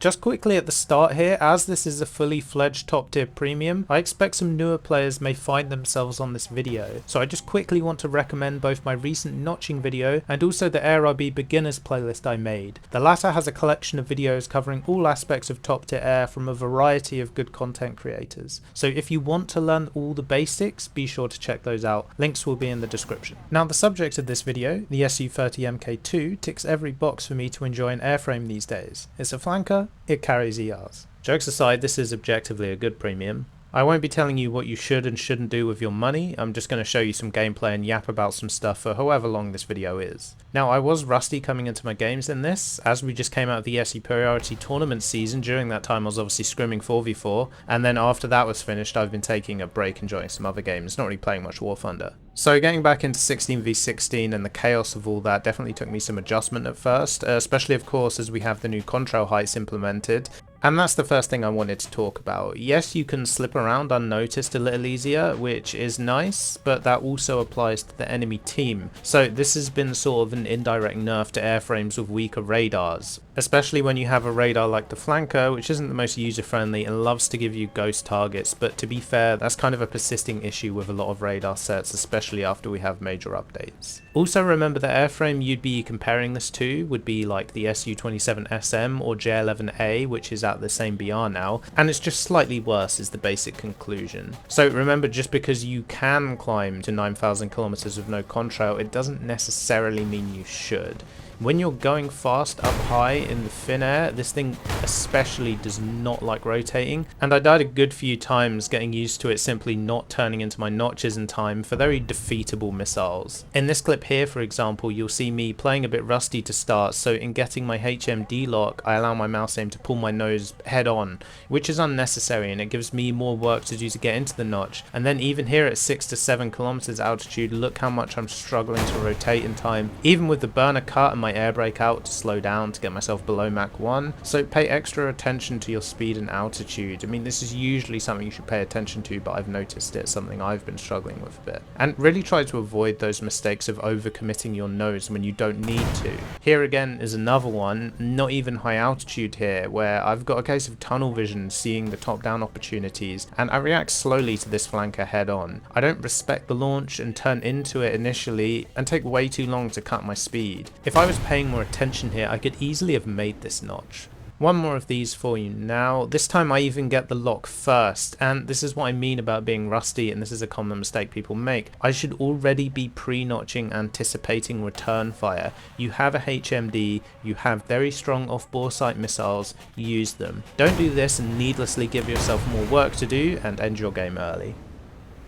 Just quickly at the start here, as this is a fully fledged top tier premium, I expect some newer players may find themselves on this video, so I just quickly want to recommend both my recent notching video and also the AirRB beginners playlist I made. The latter has a collection of videos covering all aspects of top tier air from a variety of good content creators, so if you want to learn all the basics, be sure to check those out, links will be in the description. Now the subject of this video, the Su-30MK2, ticks every box for me to enjoy an airframe these days. It's a flanker, it carries ERs. Jokes aside, this is objectively a good premium. I won't be telling you what you should and shouldn't do with your money, I'm just going to show you some gameplay and yap about some stuff for however long this video is. Now I was rusty coming into my games in this, as we just came out of the SE Priority Tournament season. During that time I was obviously scrimming 4v4, and then after that was finished I've been taking a break enjoying some other games, not really playing much War Thunder. So getting back into 16v16 and the chaos of all that definitely took me some adjustment at first, especially of course as we have the new contrail heights implemented. And that's the first thing I wanted to talk about. Yes, you can slip around unnoticed a little easier, which is nice, but that also applies to the enemy team. So this has been sort of an indirect nerf to airframes with weaker radars, especially when you have a radar like the flanker, which isn't the most user friendly and loves to give you ghost targets, but to be fair, that's kind of a persisting issue with a lot of radar sets, especially after we have major updates. Also remember the airframe you'd be comparing this to would be like the Su-27SM or J11A, which is at the same BR now, and it's just slightly worse is the basic conclusion. So remember, just because you can climb to 9,000 kilometers with no contrail, it doesn't necessarily mean you should. When you're going fast up high in the thin air, this thing especially does not like rotating, and I died a good few times getting used to it simply not turning into my notches in time for very defeatable missiles. In this clip here, for example, you'll see me playing a bit rusty to start, so in getting my HMD lock, I allow my mouse aim to pull my nose head on, which is unnecessary and it gives me more work to do to get into the notch. And then even here at 6 to 7 kilometers altitude, look how much I'm struggling to rotate in time, even with the burner cut and my air brake out to slow down to get myself below Mach 1, so pay extra attention to your speed and altitude. I mean, this is usually something you should pay attention to, but I've noticed it's something I've been struggling with a bit. And really try to avoid those mistakes of overcommitting your nose when you don't need to. Here again is another one, not even high altitude here, where I've got a case of tunnel vision seeing the top down opportunities, and I react slowly to this flanker head on. I don't respect the launch and turn into it initially and take way too long to cut my speed. If I was paying more attention here, I could easily have made this notch. One more of these for you now. This time I even get the lock first, and this is what I mean about being rusty, and this is a common mistake people make. I should already be pre-notching, anticipating return fire. You have a HMD, you have very strong off-bore sight missiles, use them. Don't do this and needlessly give yourself more work to do and end your game early.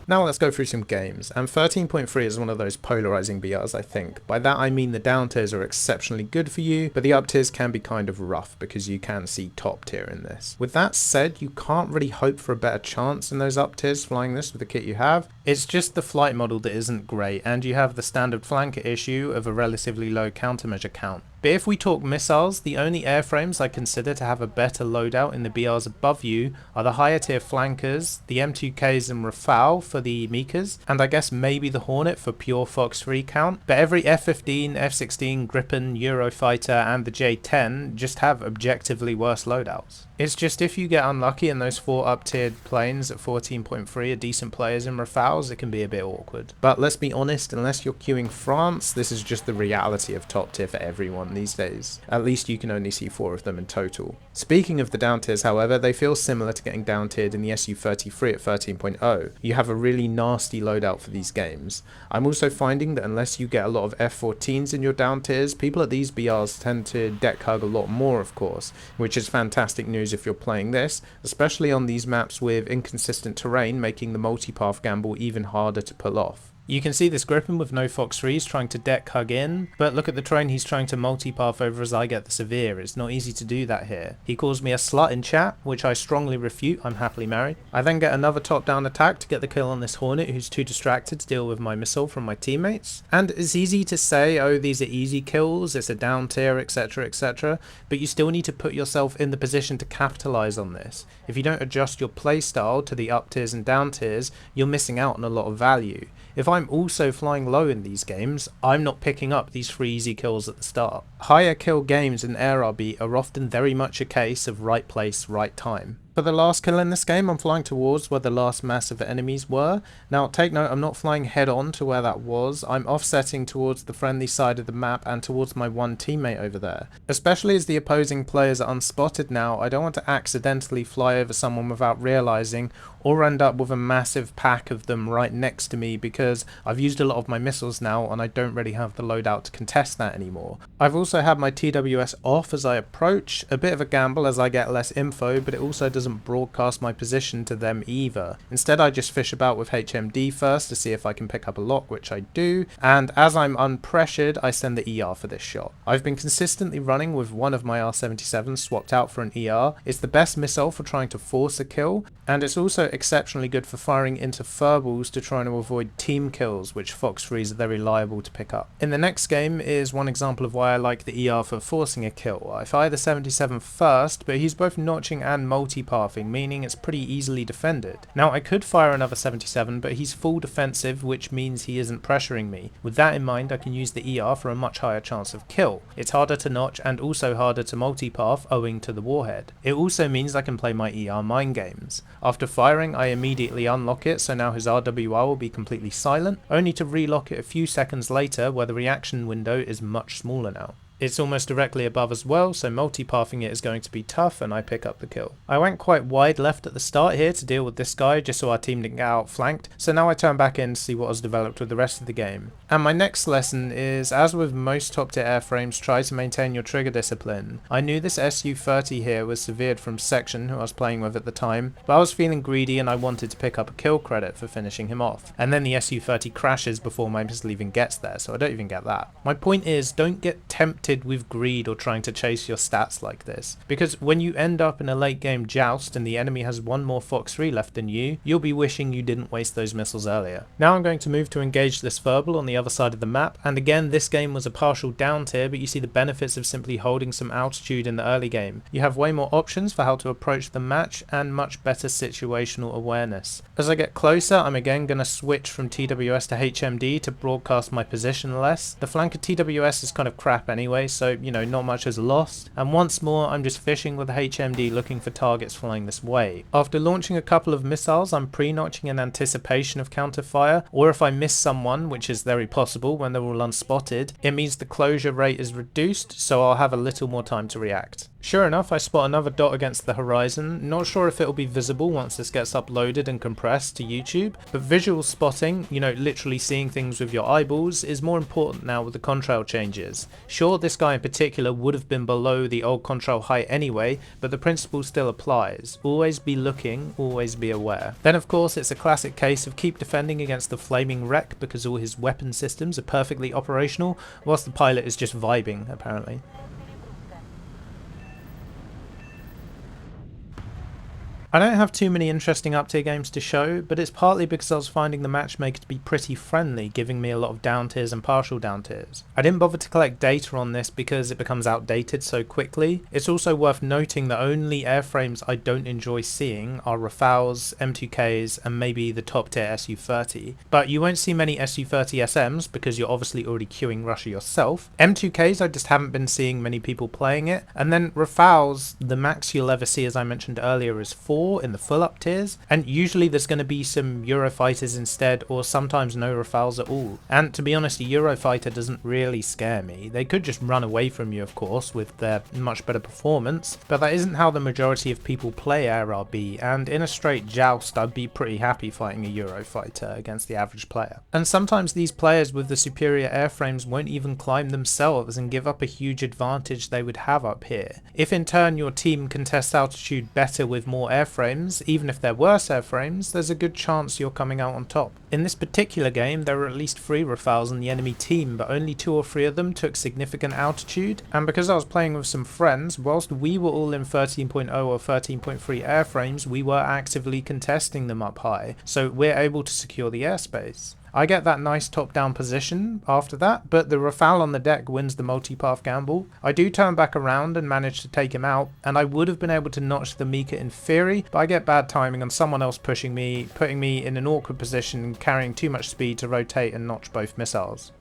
Now let's go through some games, and 13.3 is one of those polarizing BRs I think. By that I mean the down tiers are exceptionally good for you, but the up tiers can be kind of rough because you can see top tier in this. With that said, you can't really hope for a better chance in those up tiers flying this with the kit you have. It's just the flight model that isn't great, and you have the standard flanker issue of a relatively low countermeasure count. But if we talk missiles, the only airframes I consider to have a better loadout in the BRs above you are the higher tier flankers, the M2Ks and Rafale for the Mikas, and I guess maybe the Hornet for pure Fox 3 count. But every F-15, F-16, Gripen, Eurofighter and the J-10 just have objectively worse loadouts. It's just if you get unlucky and those 4 up-tiered planes at 14.3 are decent players in Rafales, it can be a bit awkward. But let's be honest, unless you're queuing France, this is just the reality of top tier for everyone these days. At least you can only see 4 of them in total. Speaking of the down tiers, however, they feel similar to getting down tiered in the Su-33 at 13.0. You have a really nasty loadout for these games. I'm also finding that unless you get a lot of F-14s in your down tiers, people at these BRs tend to deck hug a lot more, of course, which is fantastic news if you're playing this, especially on these maps with inconsistent terrain, making the multipath gamble even harder to pull off. You can see this Gripen with no Fox 3s trying to deck hug in, but look at the terrain he's trying to multipath over as I get the Severe. It's not easy to do that here. He calls me a slut in chat, which I strongly refute. I'm happily married. I then get another top-down attack to get the kill on this Hornet who's too distracted to deal with my missile from my teammates. And it's easy to say, oh, these are easy kills, it's a down tier, etc, etc, but you still need to put yourself in the position to capitalize on this. If you don't adjust your playstyle to the up tiers and down tiers, you're missing out on a lot of value. If I'm I'm also flying low in these games, I'm not picking up these 3 easy kills at the start. Higher kill games in Air RB are often very much a case of right place, right time. For the last kill in this game, I'm flying towards where the last massive enemies were. Now take note, I'm not flying head on to where that was, I'm offsetting towards the friendly side of the map and towards my one teammate over there. Especially as the opposing players are unspotted now, I don't want to accidentally fly over someone without realising, or end up with a massive pack of them right next to me because I've used a lot of my missiles now and I don't really have the loadout to contest that anymore. I've also had my TWS off as I approach, a bit of a gamble as I get less info, but it also doesn't broadcast my position to them either. Instead I just fish about with HMD first to see if I can pick up a lock, which I do, and as I'm unpressured I send the ER for this shot. I've been consistently running with one of my R77s swapped out for an ER. It's the best missile for trying to force a kill, and it's also exceptionally good for firing into furballs to try to avoid team kills, which Fox 3s are very liable to pick up. In the next game is one example of why I like the ER for forcing a kill. I fire the 77 first, but he's both notching and multi-pathing, meaning it's pretty easily defended. Now I could fire another 77, but he's full defensive, which means he isn't pressuring me. With that in mind, I can use the ER for a much higher chance of kill. It's harder to notch and also harder to multi-path owing to the warhead. It also means I can play my ER mind games. After firing, I immediately unlock it, so now his RWR will be completely silent, only to relock it a few seconds later where the reaction window is much smaller now. It's almost directly above as well, so multi-pathing it is going to be tough and I pick up the kill. I went quite wide left at the start here to deal with this guy just so our team didn't get outflanked, so now I turn back in to see what has developed with the rest of the game. And my next lesson is, as with most top tier airframes, try to maintain your trigger discipline. I knew this Su-30 here was severed from Section, who I was playing with at the time, but I was feeling greedy and I wanted to pick up a kill credit for finishing him off. And then the Su-30 crashes before my missile even gets there, so I don't even get that. My point is, don't get tempted with greed or trying to chase your stats like this, because when you end up in a late game joust and the enemy has one more Fox 3 left than you, you'll be wishing you didn't waste those missiles earlier. Now I'm going to move to engage this verbal on the other side of the map, and again this game was a partial down tier, but you see the benefits of simply holding some altitude in the early game. You have way more options for how to approach the match and much better situational awareness. As I get closer, I'm again going to switch from TWS to HMD to broadcast my position less. The flanker TWS is kind of crap anyway, so you know, not much is lost, and once more I'm just fishing with HMD looking for targets flying this way. After launching a couple of missiles, I'm pre-notching in anticipation of counterfire, or if I miss someone, which is very possible when they're all unspotted, it means the closure rate is reduced, so I'll have a little more time to react. Sure enough, I spot another dot against the horizon. Not sure if it'll be visible once this gets uploaded and compressed to YouTube, but visual spotting, you know, literally seeing things with your eyeballs, is more important now with the contrail changes. Sure, this guy in particular would have been below the old contrail height anyway, but the principle still applies. Always be looking, always be aware. Then of course it's a classic case of keep defending against the flaming wreck because all his weapon systems are perfectly operational, whilst the pilot is just vibing apparently. I don't have too many interesting up tier games to show, but it's partly because I was finding the matchmaker to be pretty friendly, giving me a lot of down tiers and partial down tiers. I didn't bother to collect data on this because it becomes outdated so quickly. It's also worth noting that only airframes I don't enjoy seeing are Rafales, M2Ks and maybe the top tier Su-30. But you won't see many Su-30 SMs because you're obviously already queuing Russia yourself. M2Ks I just haven't been seeing many people playing it, and then Rafales, the max you'll ever see as I mentioned earlier is 4 in the full up tiers, and usually there's going to be some Eurofighters instead, or sometimes no Rafales at all. And to be honest, a Eurofighter doesn't really scare me. They could just run away from you of course with their much better performance, but that isn't how the majority of people play Air RB, and in a straight joust I'd be pretty happy fighting a Eurofighter against the average player. And sometimes these players with the superior airframes won't even climb themselves and give up a huge advantage they would have up here. If in turn your team can test altitude better with more airframes, even if they're worse airframes, there's a good chance you're coming out on top. In this particular game there were at least 3 Rafales in the enemy team, but only 2 or 3 of them took significant altitude, and because I was playing with some friends, whilst we were all in 13.0 or 13.3 airframes, we were actively contesting them up high, so we're able to secure the airspace. I get that nice top-down position after that, but the Rafale on the deck wins the multi-path gamble. I do turn back around and manage to take him out, and I would have been able to notch the Mika in theory, but I get bad timing on someone else pushing me, putting me in an awkward position and carrying too much speed to rotate and notch both missiles.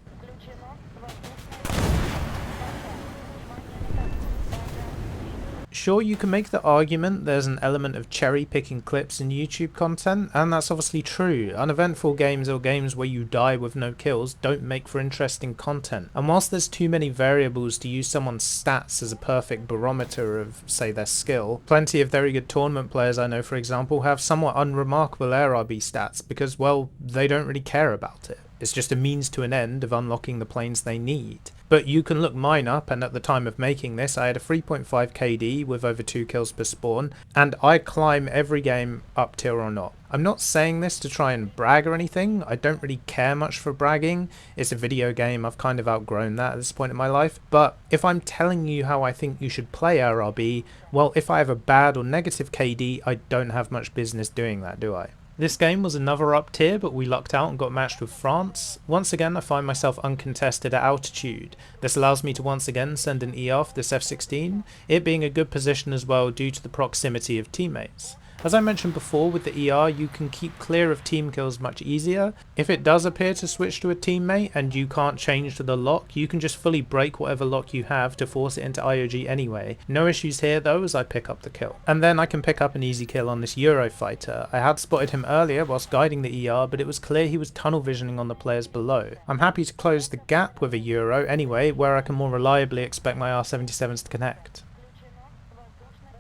Sure, you can make the argument there's an element of cherry picking clips in YouTube content, and that's obviously true. Uneventful games or games where you die with no kills don't make for interesting content. And whilst there's too many variables to use someone's stats as a perfect barometer of, say, their skill, plenty of very good tournament players I know, for example, have somewhat unremarkable AirRB stats because, well, they don't really care about it. It's just a means to an end of unlocking the planes they need. But you can look mine up, and at the time of making this I had a 3.5 KD with over 2 kills per spawn, and I climb every game up tier or not. I'm not saying this to try and brag or anything, I don't really care much for bragging, it's a video game, I've kind of outgrown that at this point in my life, but if I'm telling you how I think you should play RRB, well, if I have a bad or negative KD, I don't have much business doing that, do I? This game was another up tier, but we lucked out and got matched with France. Once again I find myself uncontested at altitude. This allows me to once again send an ER for this F-16, it being a good position as well due to the proximity of teammates. As I mentioned before, with the ER you can keep clear of team kills much easier. If it does appear to switch to a teammate and you can't change to the lock, you can just fully break whatever lock you have to force it into IOG anyway. No issues here though, as I pick up the kill. And then I can pick up an easy kill on this Eurofighter. I had spotted him earlier whilst guiding the ER, but it was clear he was tunnel visioning on the players below. I'm happy to close the gap with a Euro anyway, where I can more reliably expect my R77s to connect.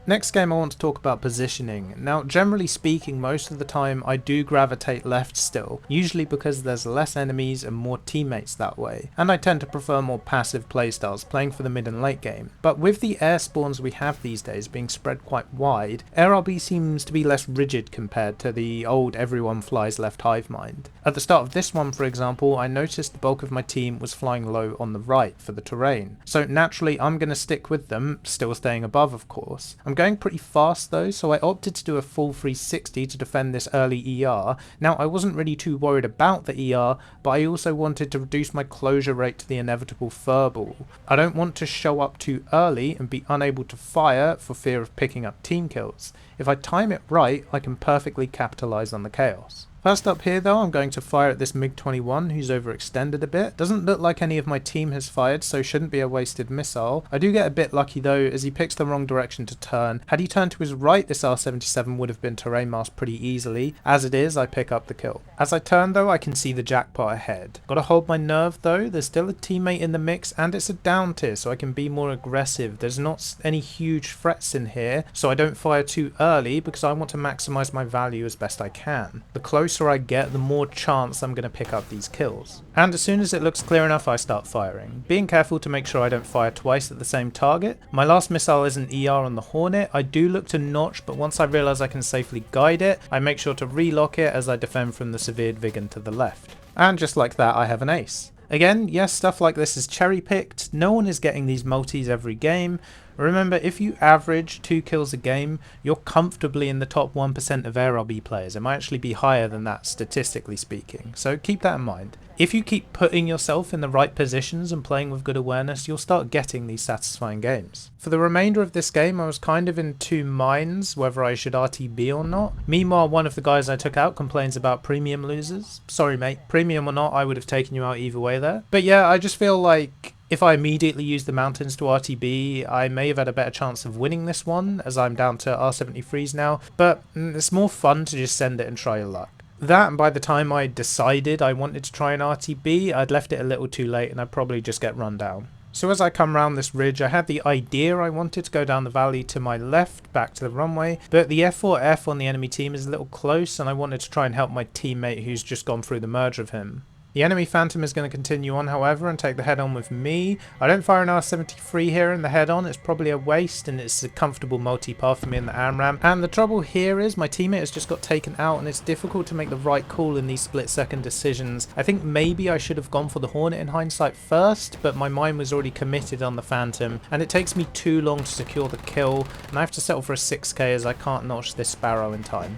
Next game I want to talk about positioning. Now generally speaking most of the time I do gravitate left still, usually because there's less enemies and more teammates that way, and I tend to prefer more passive playstyles, playing for the mid and late game. But with the air spawns we have these days being spread quite wide, AirRB seems to be less rigid compared to the old everyone flies left hive mind. At the start of this one for example, I noticed the bulk of my team was flying low on the right for the terrain, so naturally I'm going to stick with them, still staying above of course. I'm going pretty fast though, so I opted to do a full 360 to defend this early ER. Now I wasn't really too worried about the ER, but I also wanted to reduce my closure rate to the inevitable furball. I don't want to show up too early and be unable to fire for fear of picking up team kills. If I time it right, I can perfectly capitalise on the chaos. First up here though, I'm going to fire at this MiG-21 who's overextended a bit. Doesn't look like any of my team has fired, so shouldn't be a wasted missile. I do get a bit lucky though, as he picks the wrong direction to turn. Had he turned to his right, this R77 would have been terrain masked pretty easily. As it is, I pick up the kill. As I turn though, I can see the jackpot ahead. Gotta hold my nerve though, there's still a teammate in the mix and it's a down tier, so I can be more aggressive. There's not any huge threats in here, so I don't fire too early because I want to maximise my value as best I can. The closer I get, the more chance I'm going to pick up these kills. And as soon as it looks clear enough, I start firing, being careful to make sure I don't fire twice at the same target. My last missile is an ER on the Hornet. I do look to notch, but once I realise I can safely guide it, I make sure to relock it as I defend from the severed Viggen to the left. And just like that, I have an ace. Again, yes, stuff like this is cherry picked, no one is getting these multis every game. Remember, if you average 2 kills a game, you're comfortably in the top 1% of AirRB players. It might actually be higher than that statistically speaking, so keep that in mind. If you keep putting yourself in the right positions and playing with good awareness, you'll start getting these satisfying games. For the remainder of this game, I was kind of in two minds whether I should RTB or not. Meanwhile, one of the guys I took out complains about premium losers. Sorry mate, premium or not, I would have taken you out either way there. But yeah, I just feel like if I immediately used the mountains to RTB, I may have had a better chance of winning this one, as I'm down to R73s now, but it's more fun to just send it and try your luck. That, and by the time I decided I wanted to try an RTB, I'd left it a little too late and I'd probably just get run down. So as I come round this ridge, I had the idea I wanted to go down the valley to my left, back to the runway, but the F4F on the enemy team is a little close and I wanted to try and help my teammate who's just gone through the merge of him. The enemy Phantom is going to continue on, however, and take the head-on with me. I don't fire an R73 here in the head-on, it's probably a waste, and it's a comfortable multi-path for me in the AMRAM. And the trouble here is my teammate has just got taken out, and it's difficult to make the right call in these split-second decisions. I think maybe I should have gone for the Hornet in hindsight first, but my mind was already committed on the Phantom, and it takes me too long to secure the kill, and I have to settle for a 6k as I can't notch this Sparrow in time.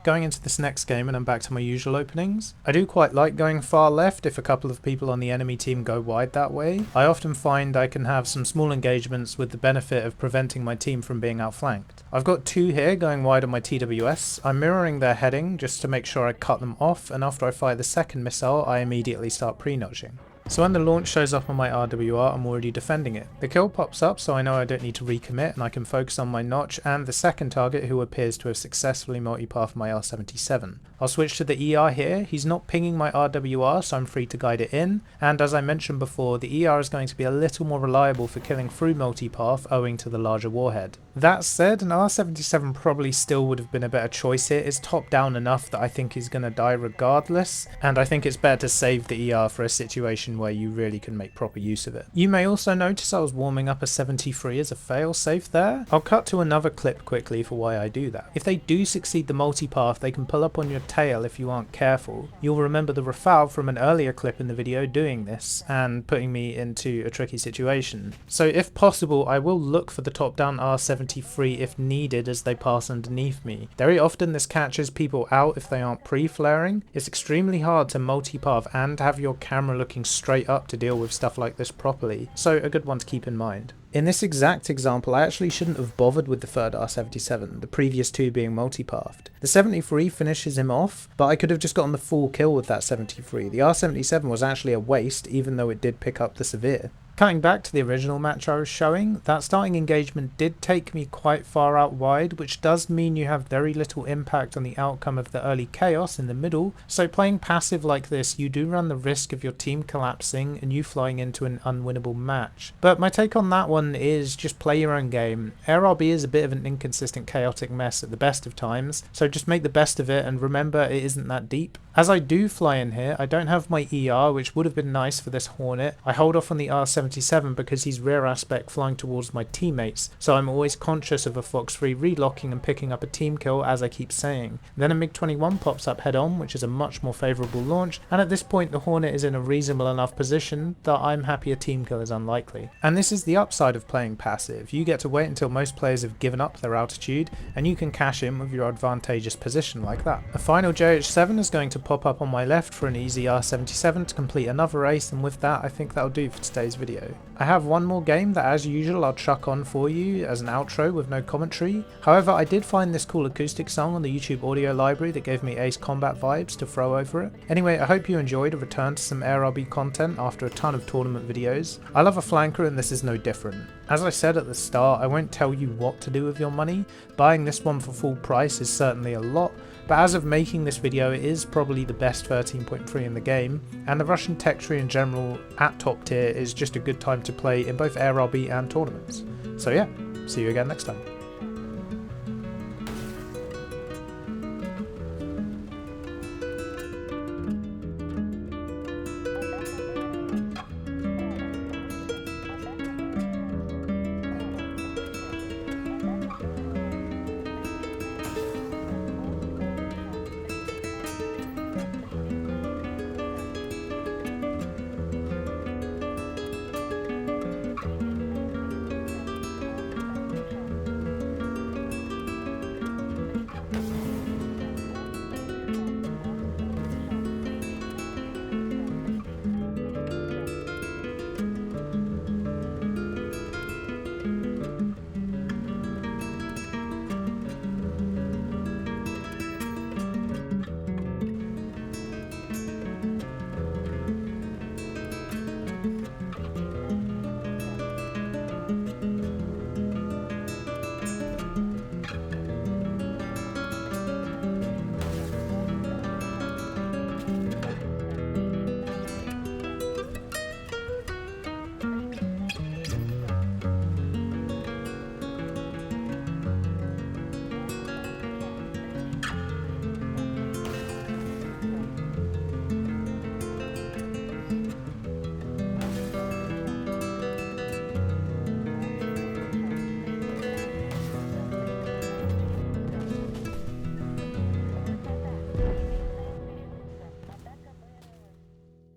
going into this next game and I'm back to my usual openings. I do quite like going far left if a couple of people on the enemy team go wide that way. I often find I can have some small engagements with the benefit of preventing my team from being outflanked. I've got two here going wide on my TWS. I'm mirroring their heading just to make sure I cut them off, and after I fire the second missile I immediately start pre-notching. So when the launch shows up on my RWR, I'm already defending it. The kill pops up, so I know I don't need to recommit and I can focus on my notch and the second target, who appears to have successfully multipathed my R77. I'll switch to the ER here. He's not pinging my RWR, so I'm free to guide it in, and as I mentioned before, the ER is going to be a little more reliable for killing through multipath owing to the larger warhead. That said, an R77 probably still would have been a better choice here. It's top down enough that I think he's going to die regardless, and I think it's better to save the ER for a situation where you really can make proper use of it. You may also notice I was warming up a 73 as a failsafe there. I'll cut to another clip quickly for why I do that. If they do succeed the multipath, they can pull up on your tail if you aren't careful. You'll remember the Rafale from an earlier clip in the video doing this and putting me into a tricky situation. So if possible, I will look for the top down R73 if needed as they pass underneath me. Very often this catches people out if they aren't pre-flaring. It's extremely hard to multipath and have your camera looking straight up to deal with stuff like this properly, so a good one to keep in mind. In this exact example, I actually shouldn't have bothered with the third R77, the previous two being multipathed. The 73 finishes him off, but I could have just gotten the full kill with that 73. The R77 was actually a waste, even though it did pick up the severe. Cutting back to the original match I was showing, that starting engagement did take me quite far out wide, which does mean you have very little impact on the outcome of the early chaos in the middle, so playing passive like this you do run the risk of your team collapsing and you flying into an unwinnable match. But my take on that one is just play your own game. AirRB is a bit of an inconsistent chaotic mess at the best of times, so just make the best of it and remember it isn't that deep. As I do fly in here, I don't have my ER, which would have been nice for this Hornet. I hold off on the R77 because he's rear aspect flying towards my teammates, so I'm always conscious of a Fox 3 relocking and picking up a team kill, as I keep saying. Then a MiG-21 pops up head on, which is a much more favourable launch, and at this point the Hornet is in a reasonable enough position that I'm happy a team kill is unlikely. And this is the upside of playing passive. You get to wait until most players have given up their altitude, and you can cash in with your advantageous position like that. A final JH7 is going to pop up on my left for an easy R77 to complete another ace, and with that I think that'll do for today's video. I have one more game that as usual I'll chuck on for you as an outro with no commentary. However, I did find this cool acoustic song on the YouTube audio library that gave me Ace Combat vibes to throw over it. Anyway, I hope you enjoyed a return to some AirRB content after a ton of tournament videos. I love a flanker and this is no different. As I said at the start, I won't tell you what to do with your money. Buying this one for full price is certainly a lot, but as of making this video it is probably the best 13.3 in the game, and the Russian tech tree in general at top tier is just a good time to play in both AirRB and tournaments. So yeah, see you again next time.